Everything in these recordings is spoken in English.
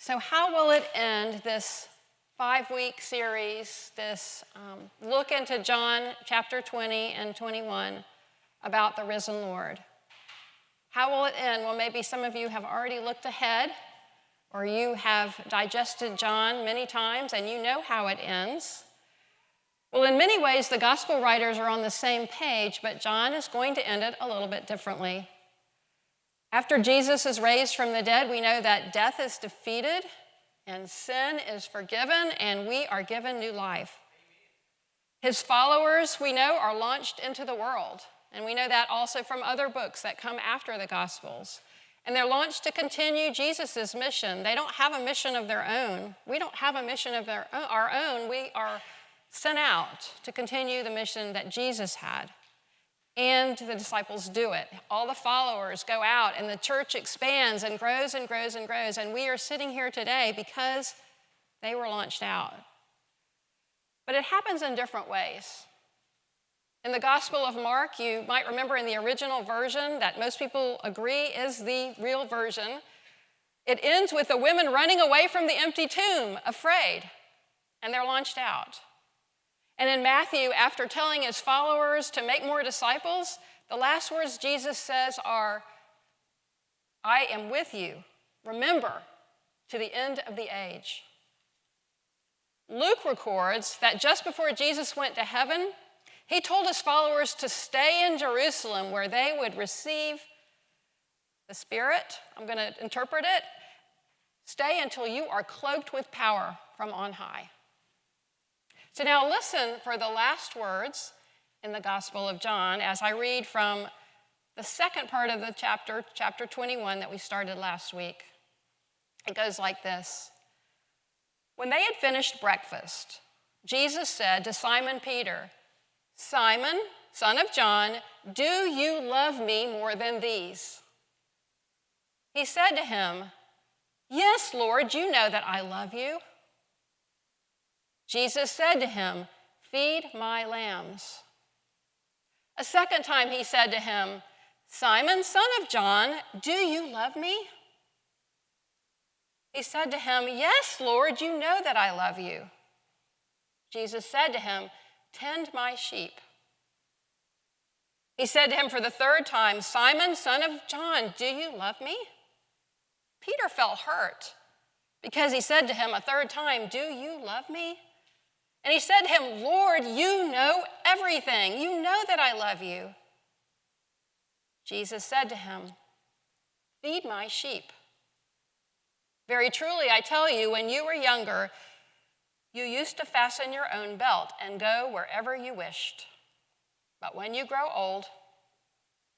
So how will it end, this 5-week series, this look into John chapter 20 and 21 about the risen Lord? How will it end? Well, maybe some of you have already looked ahead, or you have digested John many times and you know how it ends. Well, in many ways, the gospel writers are on the same page, but John is going to end it a little bit differently. After Jesus is raised from the dead, we know that death is defeated and sin is forgiven and we are given new life. His followers, we know, are launched into the world. And we know that also from other books that come after the Gospels. And they're launched to continue Jesus' mission. They don't have a mission of their own. We don't have a mission of our own. We are sent out to continue the mission that Jesus had. And the disciples do it. All the followers go out and the church expands and grows and grows and grows. And we are sitting here today because they were launched out. But it happens in different ways. In the Gospel of Mark, you might remember in the original version that most people agree is the real version, it ends with the women running away from the empty tomb, afraid, and they're launched out. And in Matthew, after telling his followers to make more disciples, the last words Jesus says are, "I am with you, remember, to the end of the age." Luke records that just before Jesus went to heaven, he told his followers to stay in Jerusalem where they would receive the Spirit. I'm going to interpret it. Stay until you are cloaked with power from on high. So now listen for the last words in the Gospel of John as I read from the second part of the chapter 21 that we started last week. It goes like this. When they had finished breakfast, Jesus said to Simon Peter, "Simon, son of John, do you love me more than these?" He said to him, "Yes, Lord, you know that I love you." Jesus said to him, "Feed my lambs." A second time he said to him, "Simon, son of John, do you love me?" He said to him, "Yes, Lord, you know that I love you." Jesus said to him, "Tend my sheep." He said to him for the third time, "Simon, son of John, do you love me?" Peter felt hurt because he said to him a third time, "Do you love me?" And he said to him, "Lord, you know everything. You know that I love you." Jesus said to him, "Feed my sheep. Very truly, I tell you, when you were younger, you used to fasten your own belt and go wherever you wished. But when you grow old,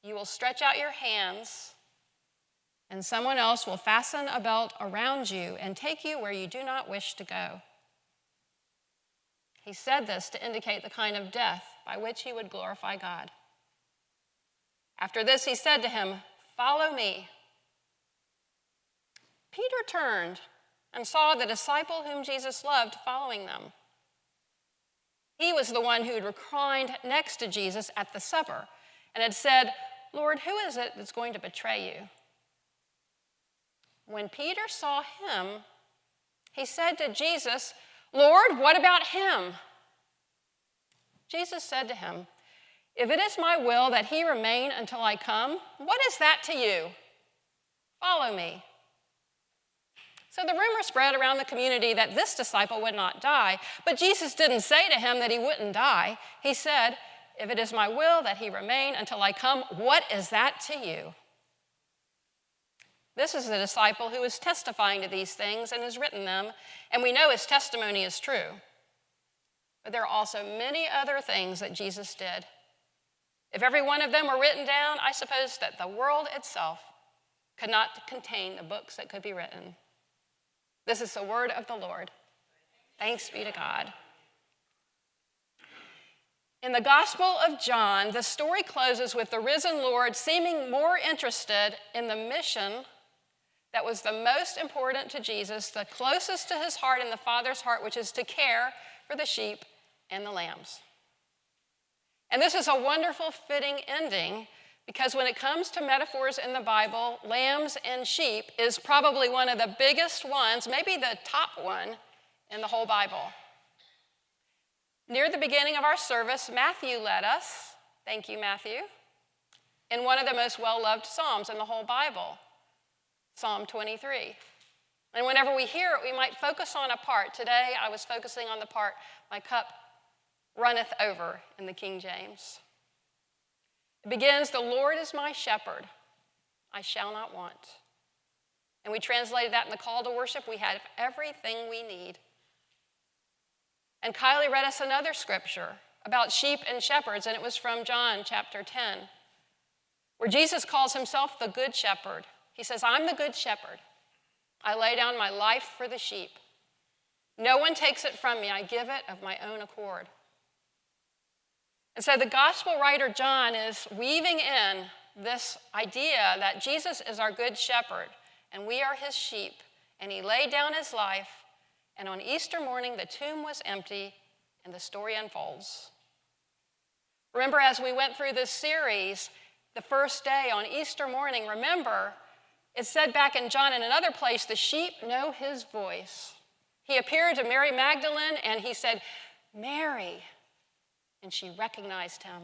you will stretch out your hands, and someone else will fasten a belt around you and take you where you do not wish to go." He said this to indicate the kind of death by which he would glorify God. After this, he said to him, "Follow me." Peter turned and saw the disciple whom Jesus loved following them. He was the one who had reclined next to Jesus at the supper and had said, "Lord, who is it that's going to betray you?" When Peter saw him, he said to Jesus, "Lord, what about him?" Jesus said to him, "If it is my will that he remain until I come, what is that to you? Follow me." So the rumor spread around the community that this disciple would not die, but Jesus didn't say to him that he wouldn't die. He said, "If it is my will that he remain until I come, what is that to you?" This is the disciple who is testifying to these things and has written them, and we know his testimony is true. But there are also many other things that Jesus did. If every one of them were written down, I suppose that the world itself could not contain the books that could be written. This is the word of the Lord. Thanks be to God. In the Gospel of John, the story closes with the risen Lord seeming more interested in the mission that was the most important to Jesus, the closest to his heart and the Father's heart, which is to care for the sheep and the lambs. And this is a wonderful, fitting ending Because when it comes to metaphors in the Bible, lambs and sheep is probably one of the biggest ones, maybe the top one in the whole Bible. Near the beginning of our service, Matthew led us, thank you, Matthew, in one of the most well-loved Psalms in the whole Bible, Psalm 23. And whenever we hear it, we might focus on a part. Today, I was focusing on the part, my cup runneth over in the King James. It begins, the Lord is my shepherd, I shall not want. And we translated that in the call to worship. We have everything we need. And Kylie read us another scripture about sheep and shepherds, and it was from John chapter 10, where Jesus calls himself the good shepherd. He says, I'm the good shepherd. I lay down my life for the sheep. No one takes it from me. I give it of my own accord. And so the gospel writer John is weaving in this idea that Jesus is our good shepherd, and we are his sheep, and he laid down his life, and on Easter morning the tomb was empty, and the story unfolds. Remember, as we went through this series, the first day on Easter morning, remember, it said back in John in another place, the sheep know his voice. He appeared to Mary Magdalene, and he said, Mary, and she recognized him.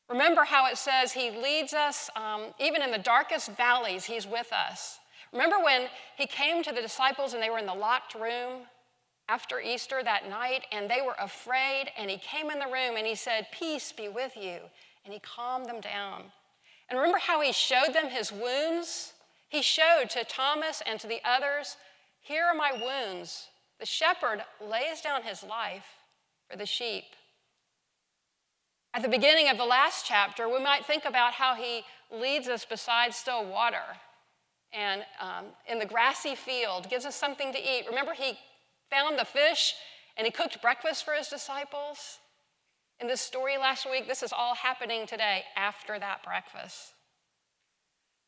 Remember how it says he leads us, even in the darkest valleys, he's with us. Remember when he came to the disciples and they were in the locked room after Easter that night, and they were afraid, and he came in the room and he said, peace be with you, and he calmed them down. And remember how he showed them his wounds? He showed to Thomas and to the others, here are my wounds. The shepherd lays down his life for the sheep. At the beginning of the last chapter, we might think about how he leads us beside still water and in the grassy field, gives us something to eat. Remember, he found the fish and he cooked breakfast for his disciples? In this story last week, this is all happening today after that breakfast.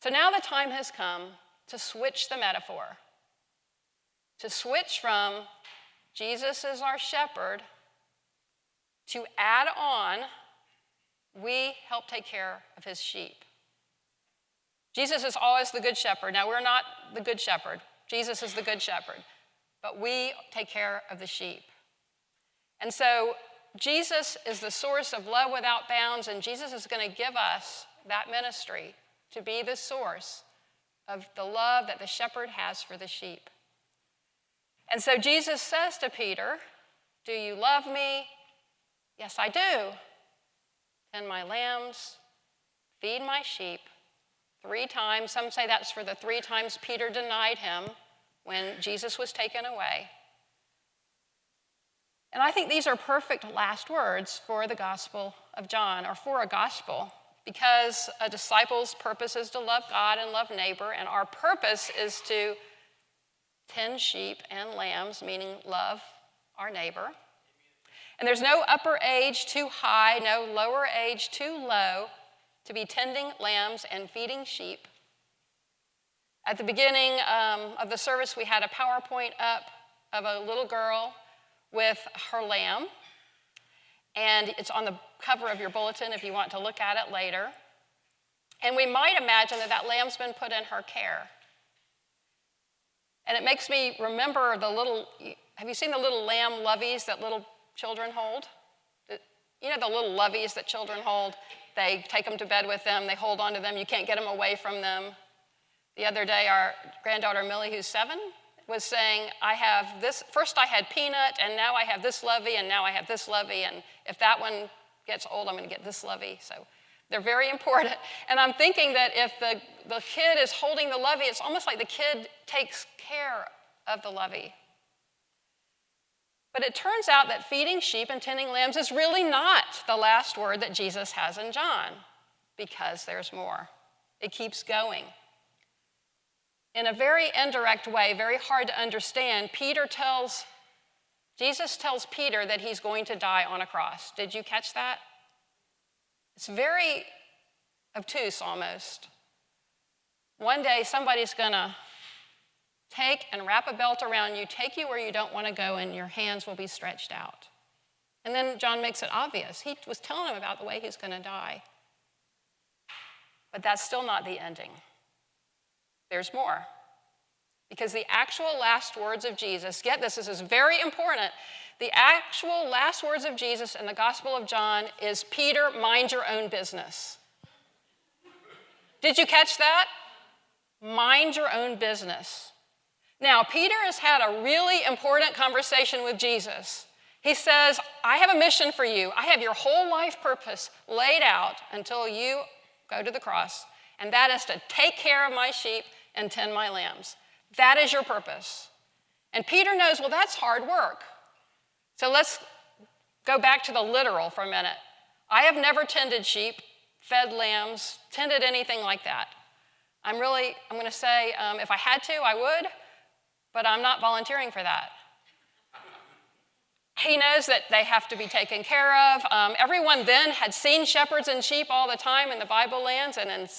So now the time has come to switch the metaphor, to switch from Jesus is our shepherd to add on, we help take care of his sheep. Jesus is always the good shepherd. Now, we're not the good shepherd. Jesus is the good shepherd, but we take care of the sheep. And so Jesus is the source of love without bounds, and Jesus is going to give us that ministry to be the source of the love that the shepherd has for the sheep. And so Jesus says to Peter, do you love me? Yes, I do. Tend my lambs, feed my sheep. 3 times, some say that's for the 3 times Peter denied him when Jesus was taken away. And I think these are perfect last words for the Gospel of John, or for a gospel, because a disciple's purpose is to love God and love neighbor, and our purpose is to tend sheep and lambs, meaning love our neighbor. And there's no upper age too high, no lower age too low to be tending lambs and feeding sheep. At the beginning of the service, we had a PowerPoint up of a little girl with her lamb, and it's on the cover of your bulletin if you want to look at it later. And we might imagine that that lamb's been put in her care. And it makes me remember have you seen the little lamb loveys that little children hold? You know the little loveys that children hold? They take them to bed with them, they hold on to them, you can't get them away from them. The other day, our granddaughter Millie, who's 7, was saying, first I had Peanut, and now I have this lovey, and now I have this lovey, and if that one gets old, I'm going to get this lovey. So they're very important. And I'm thinking that if the kid is holding the lovey, it's almost like the kid takes care of the lovey. But it turns out that feeding sheep and tending lambs is really not the last word that Jesus has in John, because there's more. It keeps going. In a very indirect way, very hard to understand, Jesus tells Peter that he's going to die on a cross. Did you catch that? It's very obtuse almost. One day somebody's going to take and wrap a belt around you, take you where you don't want to go, and your hands will be stretched out. And then John makes it obvious. He was telling him about the way he's going to die. But that's still not the ending. There's more. Because the actual last words of Jesus, get this is very important. The actual last words of Jesus in the Gospel of John is, Peter, mind your own business. Did you catch that? Mind your own business. Now, Peter has had a really important conversation with Jesus. He says, I have a mission for you. I have your whole life purpose laid out until you go to the cross, and that is to take care of my sheep and tend my lambs. That is your purpose. And Peter knows, well, that's hard work. So let's go back to the literal for a minute. I have never tended sheep, fed lambs, tended anything like that. I'm going to say, if I had to, I would, but I'm not volunteering for that. He knows that they have to be taken care of. Everyone then had seen shepherds and sheep all the time in the Bible lands, and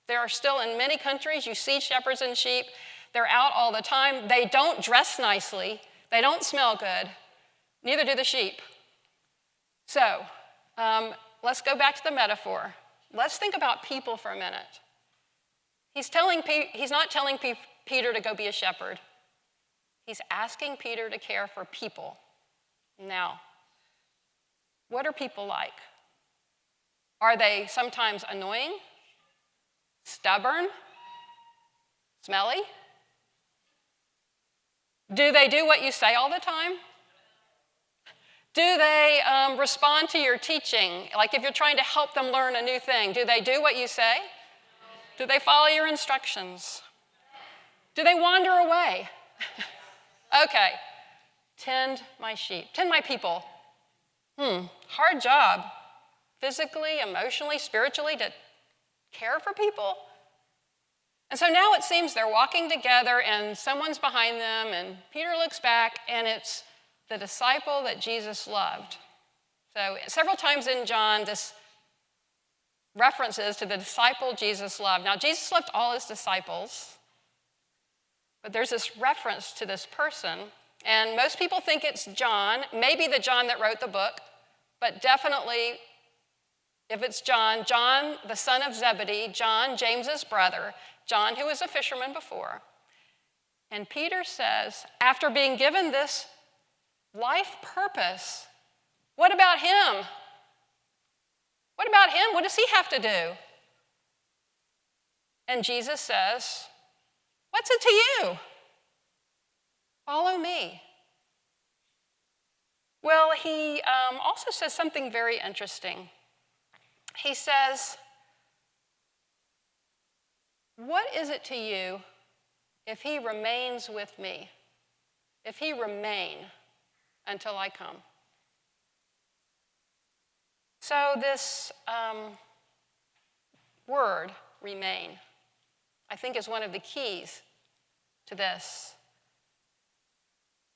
there are still in many countries, you see shepherds and sheep. They're out all the time. They don't dress nicely. They don't smell good. Neither do the sheep. So let's go back to the metaphor. Let's think about people for a minute. He's not telling Peter to go be a shepherd. He's asking Peter to care for people. Now, what are people like? Are they sometimes annoying, stubborn, smelly? Do they do what you say all the time? Do they respond to your teaching? Like if you're trying to help them learn a new thing, do they do what you say? Do they follow your instructions? Do they wander away? Okay. Tend my sheep. Tend my people. Hard job. Physically, emotionally, spiritually, to care for people. And so now it seems they're walking together and someone's behind them, and Peter looks back, and it's the disciple that Jesus loved. So several times in John, this references to the disciple Jesus loved. Now, Jesus loved all his disciples, but there's this reference to this person. And most people think it's John, maybe the John that wrote the book, but definitely, if it's John, John, the son of Zebedee, John, James's brother, John, who was a fisherman before. And Peter says, after being given this life purpose, what about him? What about him? What does he have to do? And Jesus says, what's it to you? Follow me. Well, he also says something very interesting. He says, what is it to you if he remains with me? If he remain until I come? So this word, remain, I think is one of the keys to this.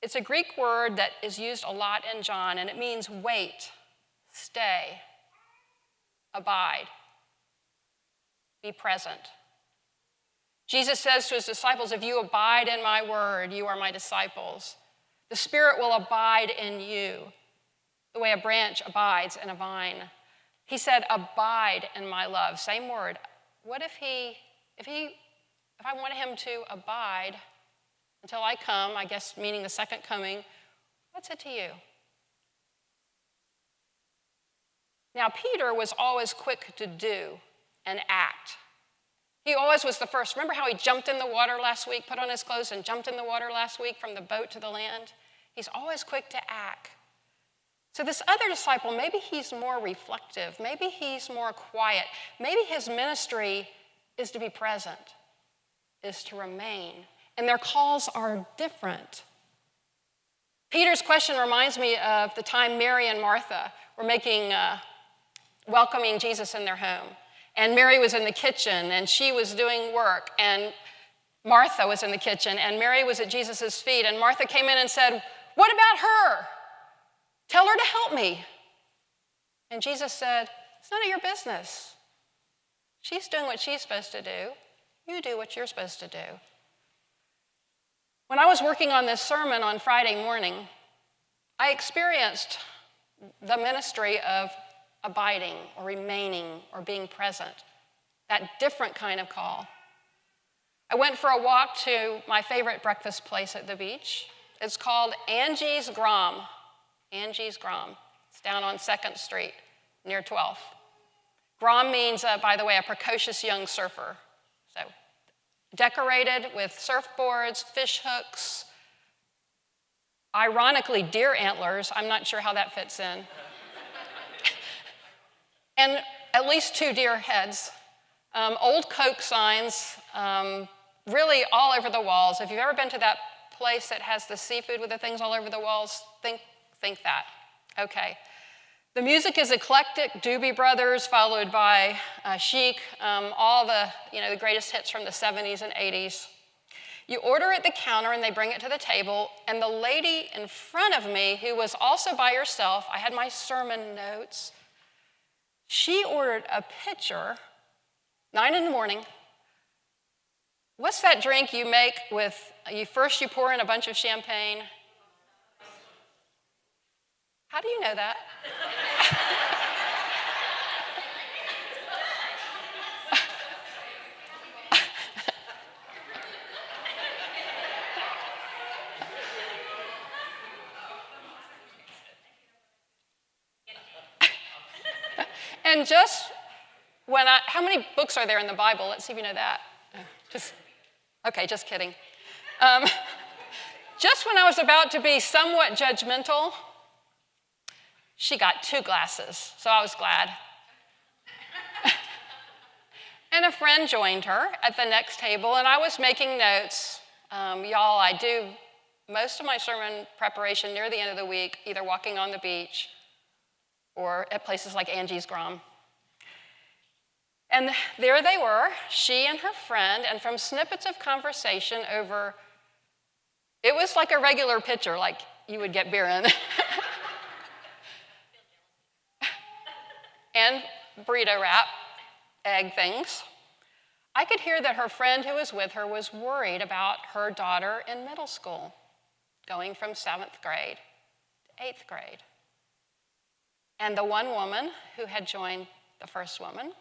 It's a Greek word that is used a lot in John, and it means wait, stay, abide, be present. Jesus says to his disciples, if you abide in my word, you are my disciples. The Spirit will abide in you, the way a branch abides in a vine. He said, abide in my love. Same word. What if I wanted him to abide until I come, I guess meaning the second coming, what's it to you? Now, Peter was always quick to do and act. He always was the first. Remember how he jumped in the water last week, put on his clothes and jumped in the water last week from the boat to the land? He's always quick to act. So this other disciple, maybe he's more reflective. Maybe he's more quiet. Maybe his ministry is to be present, is to remain. And their calls are different. Peter's question reminds me of the time Mary and Martha were welcoming Jesus in their home. And Mary was in the kitchen, and she was doing work, and Martha was in the kitchen, and Mary was at Jesus' feet, and Martha came in and said, what about her? Tell her to help me. And Jesus said, it's none of your business. She's doing what she's supposed to do. You do what you're supposed to do. When I was working on this sermon on Friday morning, I experienced the ministry of abiding or remaining or being present. that different kind of call. I went for a walk to my favorite breakfast place at the beach. It's called Angie's Grom. Angie's Grom. It's down on 2nd Street near 12th. Grom means, by the way, a precocious young surfer. So decorated with surfboards, fish hooks, ironically deer antlers. I'm not sure how that fits in. And at least 2 deer heads. Old Coke signs, really all over the walls. If you've ever been to that place that has the seafood with the things all over the walls, think that. Okay. The music is eclectic, Doobie Brothers, followed by Chic, all the greatest hits from the 70s and 80s. You order at the counter and they bring it to the table, and the lady in front of me, who was also by herself, I had my sermon notes, she ordered a pitcher, 9 in the morning. What's that drink you make with, you pour in a bunch of champagne? How do you know that? And just when how many books are there in the Bible? Let's see if you know that. Just kidding. Just when I was about to be somewhat judgmental, she got 2 glasses, so I was glad. And a friend joined her at the next table, and I was making notes. Y'all, I do most of my sermon preparation near the end of the week, either walking on the beach or at places like Angie's Grom. And there they were, she and her friend, and from snippets of conversation over, it was like a regular pitcher, like you would get beer in. And burrito wrap, egg things. I could hear that her friend who was with her was worried about her daughter in middle school, going from 7th grade to 8th grade. And the one woman who had joined the first woman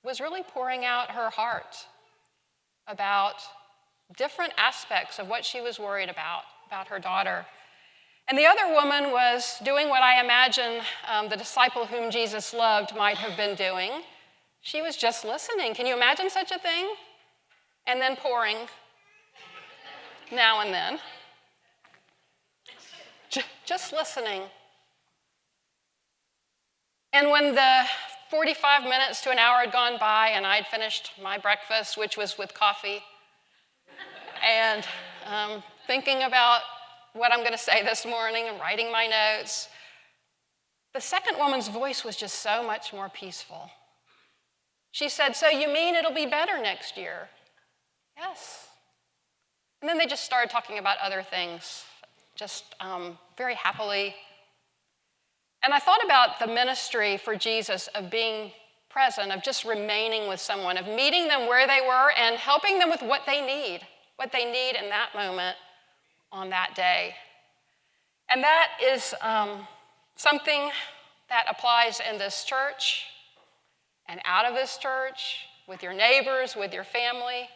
was really pouring out her heart about different aspects of what she was worried about her daughter. And the other woman was doing what I imagine the disciple whom Jesus loved might have been doing. She was just listening. Can you imagine such a thing? And then pouring now and then. Just listening. And when the 45 minutes to an hour had gone by and I'd finished my breakfast, which was with coffee, and thinking about what I'm going to say this morning and writing my notes, the second woman's voice was just so much more peaceful. She said, "So you mean it'll be better next year?" "Yes." And then they just started talking about other things, just very happily. And I thought about the ministry for Jesus of being present, of just remaining with someone, of meeting them where they were and helping them with what they need in that moment on that day. And that is something that applies in this church and out of this church, with your neighbors, with your family.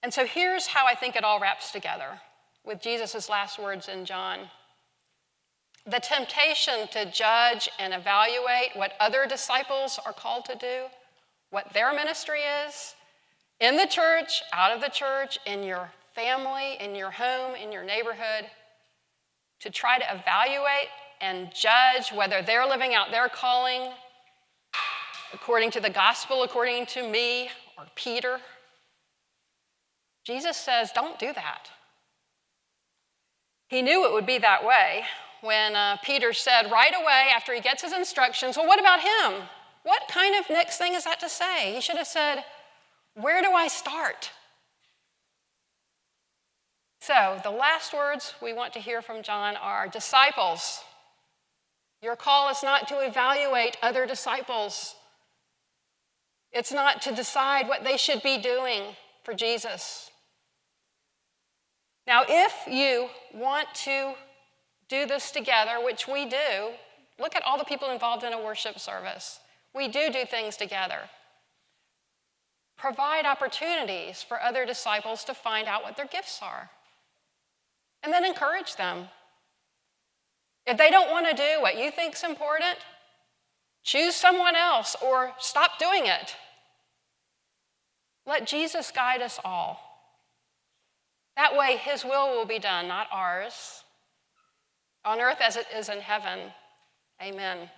And so here's how I think it all wraps together with Jesus' last words in John. The temptation to judge and evaluate what other disciples are called to do, what their ministry is, in the church, out of the church, in your family, in your home, in your neighborhood, to try to evaluate and judge whether they're living out their calling according to the gospel, according to me or Peter. Jesus says, don't do that. He knew it would be that way when Peter said right away after he gets his instructions, well, what about him? What kind of next thing is that to say? He should have said, where do I start? So the last words we want to hear from John are, disciples, your call is not to evaluate other disciples. It's not to decide what they should be doing for Jesus. Now, if you want to do this together, which we do, look at all the people involved in a worship service. we do things together. Provide opportunities for other disciples to find out what their gifts are. And then encourage them. If they don't want to do what you think is important, choose someone else or stop doing it. Let Jesus guide us all. That way, his will be done, not ours, on earth as it is in heaven. Amen.